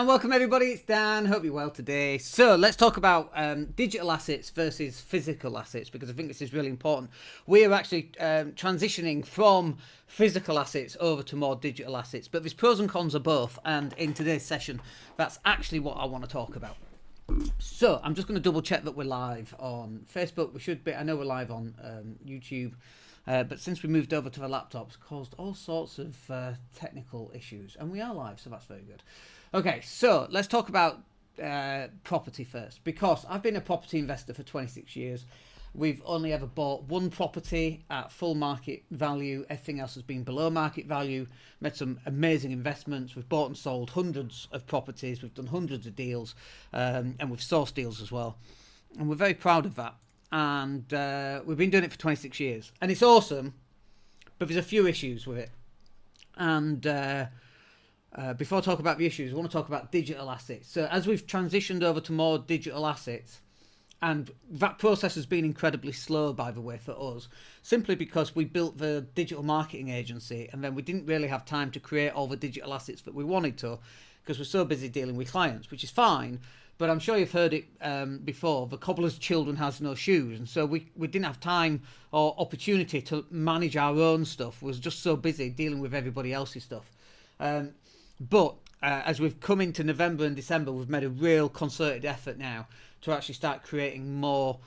And welcome everybody, it's Dan, hope you're well today. So let's talk about digital assets versus physical assets, because I think this is really important. We are actually transitioning from physical assets over to more digital assets, but there's pros and cons of both, and in today's session that's actually what I want to talk about. So I'm just going to double check that we're live on Facebook. We should be. I know we're live on YouTube. But since we moved over to the laptops, caused all sorts of technical issues, and we are live, so that's very good. Okay, so let's talk about property first, because I've been a property investor for 26 years. We've only ever bought one property at full market value. Everything else has been below market value. Made some amazing investments. We've bought and sold hundreds of properties. We've done hundreds of deals, and we've sourced deals as well. And we're very proud of that. And we've been doing it for 26 years. And it's awesome, but there's a few issues with it. And before I talk about the issues, I want to talk about digital assets. So as we've transitioned over to more digital assets, and that process has been incredibly slow, by the way, for us, simply because we built the digital marketing agency and then we didn't really have time to create all the digital assets that we wanted to, because we're so busy dealing with clients, which is fine. But I'm sure you've heard it before, the cobbler's children has no shoes. And so we didn't have time or opportunity to manage our own stuff. We was just so busy dealing with everybody else's stuff. But as we've come into November and December, we've made a real concerted effort now to actually start creating more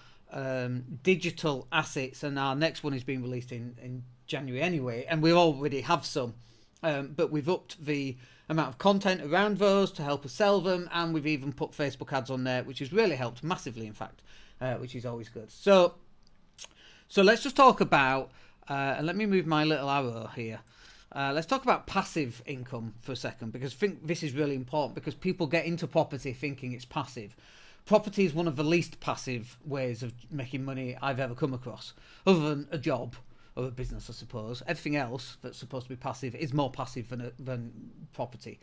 digital assets. And our next one is being released in January anyway. And we already have some. But we've upped the amount of content around those to help us sell them, and we've even put Facebook ads on there, which has really helped massively, in fact, which is always good. So let's just talk about, and let me move my little arrow here. Let's talk about passive income for a second, because I think this is really important, because people get into property thinking it's passive. Property is one of the least passive ways of making money I've ever come across, other than a job or a business, I suppose. Everything else that's supposed to be passive is more passive than property.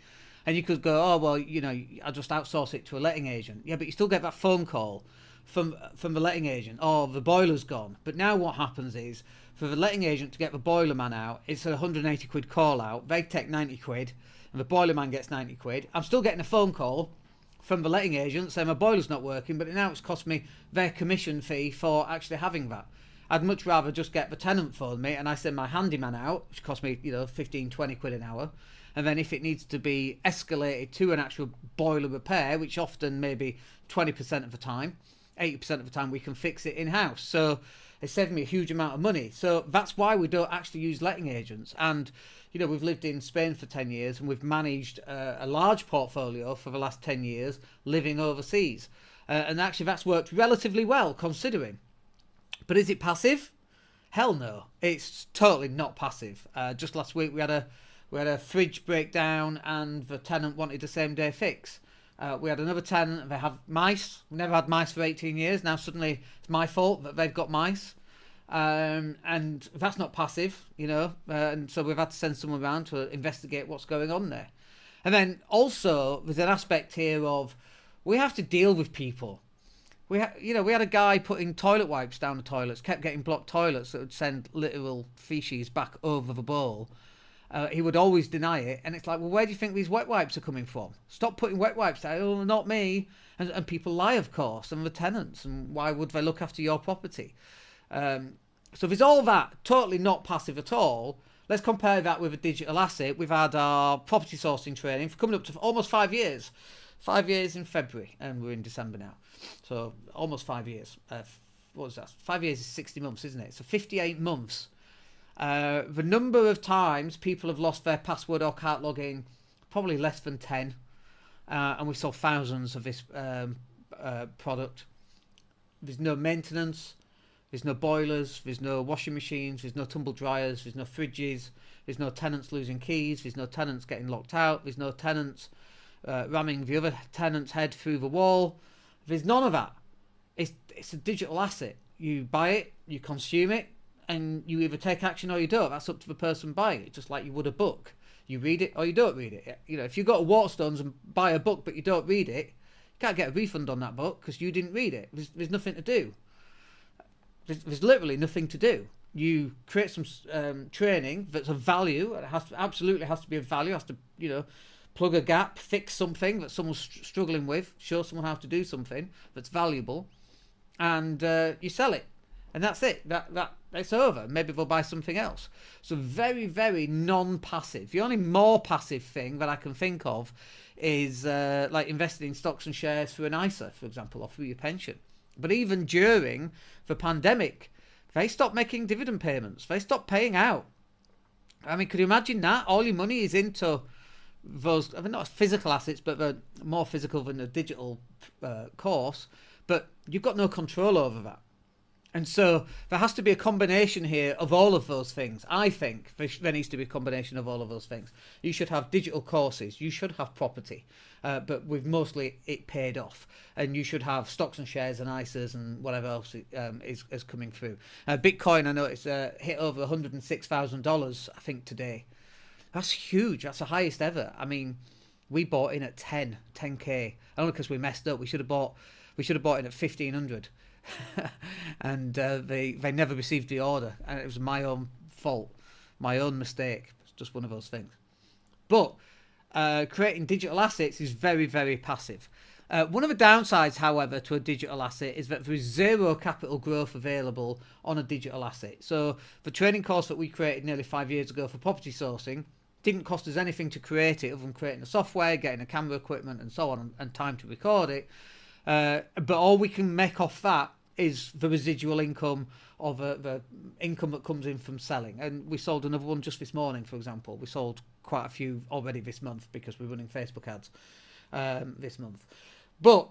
And you could go, oh, well, you know, I just outsource it to a letting agent. Yeah, but you still get that phone call from the letting agent, oh, the boiler's gone. But now what happens is, for the letting agent to get the boiler man out, it's a 180 quid call out. They take 90 quid, and the boiler man gets 90 quid. I'm still getting a phone call from the letting agent saying my boiler's not working, but now it's cost me their commission fee for actually having that. I'd much rather just get the tenant phone me and I send my handyman out, which costs me, 15, 20 quid an hour. And then if it needs to be escalated to an actual boiler repair, which often maybe 20% of the time, 80% of the time we can fix it in-house. So it's saving me a huge amount of money. So that's why we don't actually use letting agents. And, we've lived in Spain for 10 years and we've managed a large portfolio for the last 10 years living overseas. And actually that's worked relatively well considering. But is it passive? Hell no. It's totally not passive. Just last week we had a fridge breakdown and the tenant wanted the same day fix. We had another tenant, they have mice. We never had mice for 18 years. Now suddenly it's my fault that they've got mice. And that's not passive, and so we've had to send someone around to investigate what's going on there. And then also there's an aspect here of we have to deal with people. We had a guy putting toilet wipes down the toilets, kept getting blocked toilets that would send literal feces back over the bowl. He would always deny it, and it's like, well, where do you think these wet wipes are coming from? Stop putting wet wipes down. Oh, not me. And people lie, of course, and the tenants, and why would they look after your property? So there's all that, totally not passive at all. Let's compare that with a digital asset. We've had our property sourcing training for coming up to almost 5 years. 5 years in February, and we're in December now. So almost 5 years. What was that? 5 years is 60 months, isn't it? So 58 months. The number of times people have lost their password or can't log in, probably less than 10. And we sold thousands of this product. There's no maintenance. There's no boilers. There's no washing machines. There's no tumble dryers. There's no fridges. There's no tenants losing keys. There's no tenants getting locked out. There's no tenants ramming the other tenant's head through the wall. There's none of that. It's a digital asset. You buy it, you consume it, and you either take action or you don't. That's up to the person buying it, just like you would a book. You read it or you don't read it. If you go to Waterstones and buy a book but you don't read it, you can't get a refund on that book because you didn't read it. There's nothing to do. There's literally nothing to do. You create some training that's of value. It absolutely has to be of value. It has to, plug a gap, fix something that someone's struggling with, show someone how to do something that's valuable, and you sell it, and that's it. That it's over. Maybe they'll buy something else. So very, very non-passive. The only more passive thing that I can think of is like investing in stocks and shares through an ISA, for example, or through your pension. But even during the pandemic, they stopped making dividend payments. They stopped paying out. I mean, could you imagine that? All your money is into those, I mean, not physical assets, but they're more physical than a digital course, but you've got no control over that. And so there has to be a combination here of all of those things. I think there needs to be a combination of all of those things. You should have digital courses. You should have property, but with mostly it paid off. And you should have stocks and shares and ISAs and whatever else is coming through. Bitcoin, I know it's hit over $106,000, I think, today. That's huge. That's the highest ever. I mean, we bought in at 10K. Only because we messed up. We should have bought in at 1,500. And they never received the order, and it was my own fault, my own mistake. It's just one of those things. But creating digital assets is very, very passive. One of the downsides, however, to a digital asset is that there is zero capital growth available on a digital asset. So the training course that we created nearly 5 years ago for property sourcing didn't cost us anything to create it, other than creating the software, getting the camera equipment and so on, and time to record it. But all we can make off that is the residual income of the income that comes in from selling. And we sold another one just this morning, for example. We sold quite a few already this month because we're running Facebook ads this month. But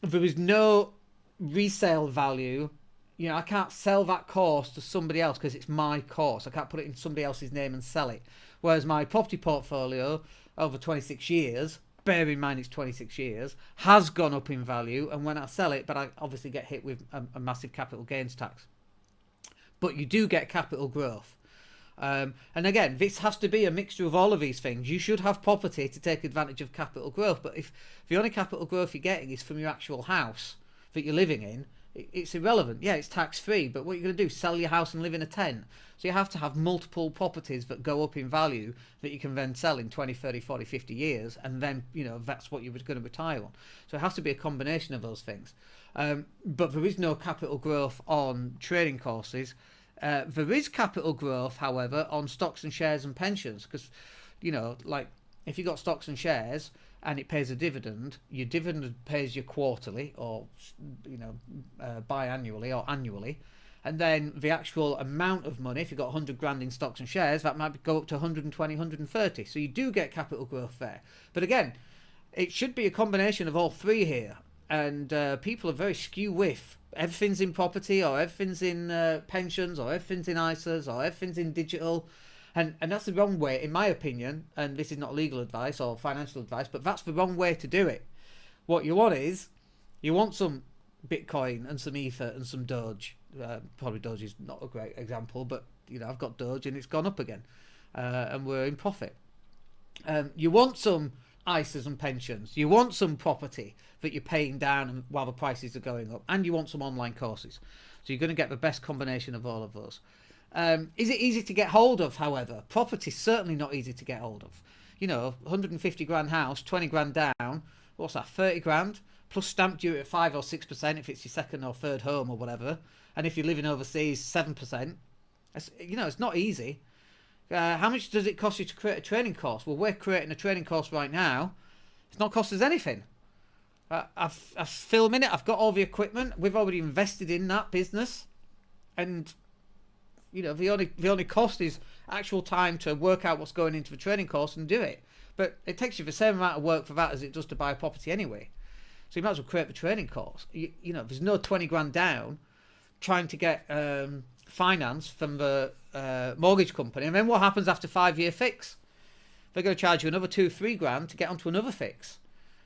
there is no resale value. You know, I can't sell that course to somebody else because it's my course. I can't put it in somebody else's name and sell it. Whereas my property portfolio over 26 years, bear in mind it's 26 years, has gone up in value, and when I sell it, but I obviously get hit with a massive capital gains tax. But you do get capital growth. And again, this has to be a mixture of all of these things. You should have property to take advantage of capital growth, but if the only capital growth you're getting is from your actual house that you're living in, it's irrelevant. Yeah, it's tax-free, but what you're going to do, sell your house and live in a tent. So you have to have multiple properties that go up in value that you can then sell in 20, 30, 40, 50 years, and then, you know, that's what you're going to retire on. So it has to be a combination of those things. But there is no capital growth on trading courses. There is capital growth, however, on stocks and shares and pensions, because, you know, like if you've got stocks and shares and it pays a dividend, your dividend pays you quarterly or, you know, biannually or annually. And then the actual amount of money, if you've got 100 grand in stocks and shares, that might go up to 120, 130. So you do get capital growth there. But again, it should be a combination of all three here. And people are very skew with everything's in property, or everything's in pensions, or everything's in ISAs, or everything's in digital. And that's the wrong way, in my opinion. And this is not legal advice or financial advice, but that's the wrong way to do it. What you want is, you want some Bitcoin and some Ether and some Doge. Probably Doge is not a great example, but you know, I've got Doge and it's gone up again, and we're in profit. You want some ISAs and pensions. You want some property that you're paying down while the prices are going up, and you want some online courses. So you're going to get the best combination of all of those. Is it easy to get hold of? However, property is certainly not easy to get hold of. You know, 150 grand house, 20 grand down. What's that? 30 grand plus stamp duty at 5 or 6% if it's your second or third home or whatever. And if you're living overseas, 7%. You know, it's not easy. How much does it cost you to create a training course? Well, we're creating a training course right now. It's not cost us anything. I've filming it. I've got all the equipment. We've already invested in that business, and you know, the only cost is actual time to work out what's going into the training course and do it. But it takes you the same amount of work for that as it does to buy a property anyway. So you might as well create the training course. You know, there's no 20 grand down trying to get finance from the mortgage company, and then what happens after 5-year fix? They're going to charge you another 2-3 grand to get onto another fix.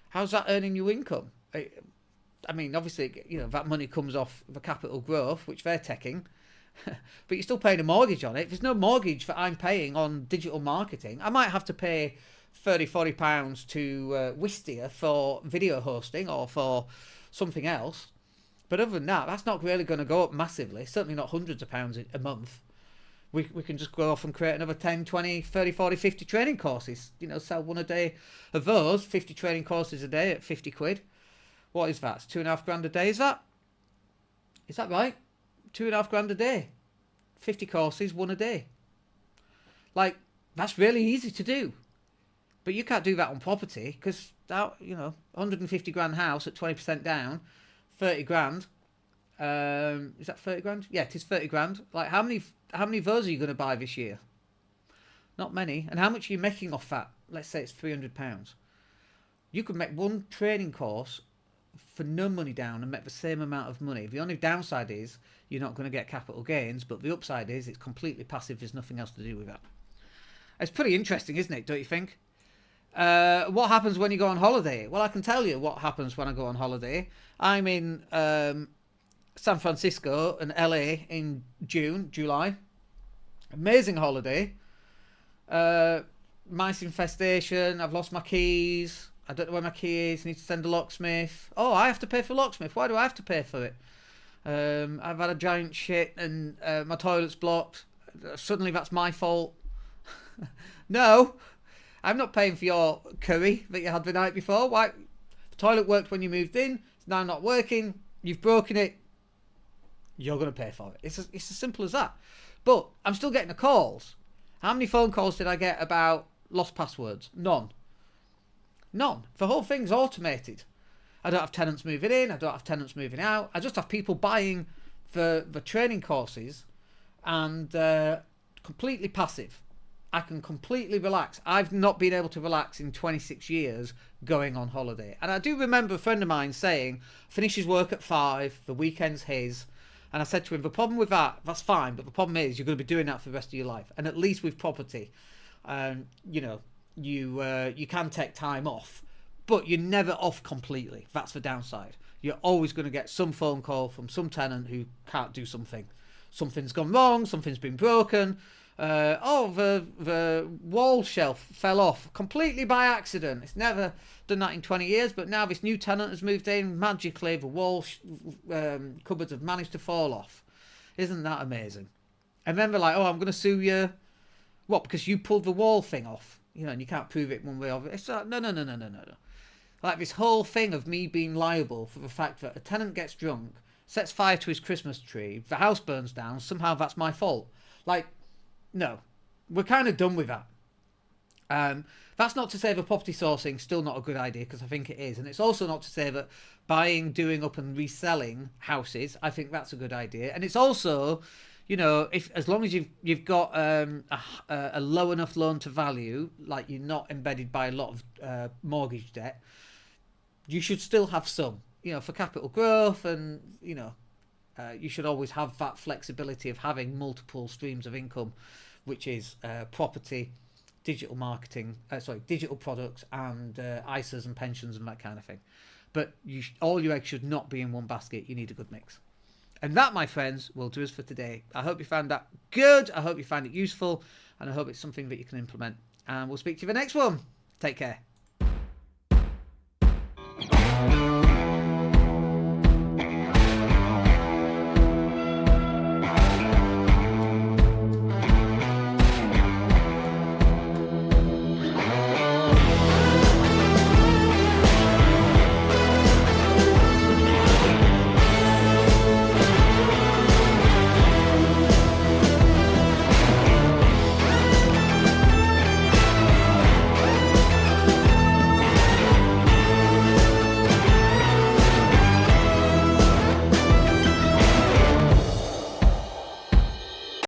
How's that earning you income? I mean, obviously, you know, that money comes off the capital growth, which they're taking, but you're still paying a mortgage on it. If there's no mortgage that I'm paying on digital marketing, I might have to pay £30-40 to Wistia for video hosting or for something else. But other than that, that's not really going to go up massively. Certainly not hundreds of pounds a month. We can just go off and create another 10, 20, 30, 40, 50 training courses. You know, sell one a day of those, 50 training courses a day at 50 quid. What is that? It's £2.5 a day, is that? Is that right? £2.5 a day. 50 courses, one a day. Like, that's really easy to do. But you can't do that on property because that, you know, 150 grand house at 20% down, 30 grand. Is that 30 grand? Yeah, it is 30 grand. Like, how many of those are you going to buy this year? Not many. And how much are you making off that? Let's say it's £300. You could make one training course for no money down and make the same amount of money. The only downside is you're not going to get capital gains, but the upside is it's completely passive. There's nothing else to do with that. It's pretty interesting, isn't it? Don't you think? What happens when you go on holiday? Well, I can tell you what happens when I go on holiday. I'm in San Francisco and LA in July. Amazing holiday. Mice infestation. I've lost my keys. I don't know where my key is. Need to send a locksmith. Oh, I have to pay for locksmith. Why do I have to pay for it? I've had a giant shit and my toilet's blocked. Suddenly that's my fault. No, I'm not paying for your curry that you had the night before. Why? The toilet worked when you moved in. It's now not working. You've broken it. You're going to pay for it. It's as simple as that. But I'm still getting the calls. How many phone calls did I get about lost passwords? None. The whole thing's automated. I don't have tenants moving in. I don't have tenants moving out. I just have people buying the training courses and completely passive. I can completely relax. I've not been able to relax in 26 years going on holiday. And I do remember a friend of mine saying, finishes work at 5, the weekend's his. And I said to him, the problem with that's fine, but the problem is you're going to be doing that for the rest of your life. And at least with property, you know, you can take time off, but you're never off completely. That's the downside. You're always going to get some phone call from some tenant who can't do something. Something's gone wrong, something's been broken. The wall shelf fell off completely by accident. It's never done that in 20 years, but now this new tenant has moved in. Magically, the wall cupboards have managed to fall off. Isn't that amazing? And then they're like, oh, I'm going to sue you. What, because you pulled the wall thing off? You know, and you can't prove it one way or the other. It's like, no. Like this whole thing of me being liable for the fact that a tenant gets drunk, sets fire to his Christmas tree, the house burns down, somehow that's my fault. Like, no, we're kind of done with that. That's not to say that property sourcing is still not a good idea, because I think it is. And it's also not to say that buying, doing up and reselling houses, I think that's a good idea. And it's also, you know, as long as you've got a low enough loan to value, like you're not embedded by a lot of mortgage debt, you should still have some, you know, for capital growth. And, you know, you should always have that flexibility of having multiple streams of income, which is property, digital marketing, digital products, and ISAs and pensions and that kind of thing. But all your eggs should not be in one basket. You need a good mix. And that, my friends, will do us for today. I hope you found that good. I hope you found it useful. And I hope it's something that you can implement. And we'll speak to you in the next one. Take care.